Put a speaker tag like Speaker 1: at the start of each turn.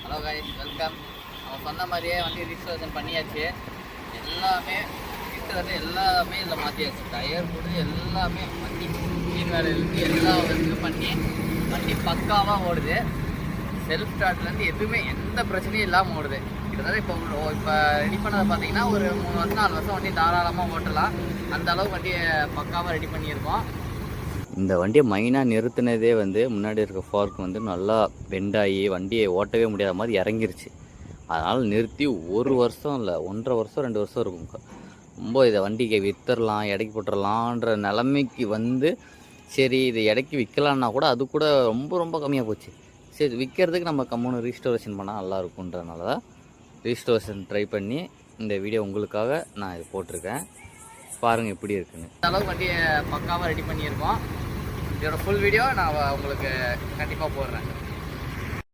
Speaker 1: Hello guys, welcome. அவன் சொன்ன மாதிரியே வண்டி ரிஜிஸ்ட்ரேஷன் பண்ணியாச்சு. எல்லாமே கிட்டத்தட்ட எல்லாமே இதில் மாற்றியாச்சு. டயர் போட்டு எல்லாமே வண்டி கிளீன் வேலையிலேருந்து எல்லா ஒர்க்கும் பண்ணி வண்டி பக்காவாக ஓடுது. செல்ஃப் ஸ்டார்ட்லேருந்து எதுவுமே எந்த பிரச்சனையும் இல்லாமல் ஓடுது. கிட்டத்தட்ட இப்போ ரெடி பண்ணதை பார்த்தீங்கன்னா ஒரு 3 வருஷம் 4 வருஷம் வண்டி தாராளமாக ஓட்டலாம். அந்த அளவுக்கு வண்டியை பக்காவாக ரெடி பண்ணியிருக்கோம். இந்த வண்டியை மெயினாக நிறுத்தினதே முன்னாடி இருக்க ஃபார்க் நல்லா பெண்டாகி வண்டியை ஓட்டவே முடியாத மாதிரி இறங்கிருச்சு. அதனால் நிறுத்தி 1 வருஷம் இல்லை 1.5 வருஷம் 2 வருஷம் இருக்கும். ரொம்ப இதை வண்டிக்கு விற்றுடலாம், எடைக்கு போட்டுடலான்ற நிலைமைக்கு சரி இதை எடைக்கு விற்கலான்னா கூட அது கூட ரொம்ப ரொம்ப கம்மியாக போச்சு. சரி விற்கிறதுக்கு நம்ம கம்முன்னு ரீஸ்டோரேஷன் பண்ணால் நல்லா இருக்குன்றதுனால தான் ரீஸ்டோரேஷன் ட்ரை பண்ணி இந்த வீடியோ உங்களுக்காக நான் இது போட்டிருக்கேன். பாருங்கள் எப்படி இருக்குன்னு. இந்த அளவுக்கு வண்டியை பக்காவாக ரெடி பண்ணியிருக்கோம். இதோட ஃபுல் வீடியோ நான் உங்களுக்கு கண்டிப்பாக போடுறேன்.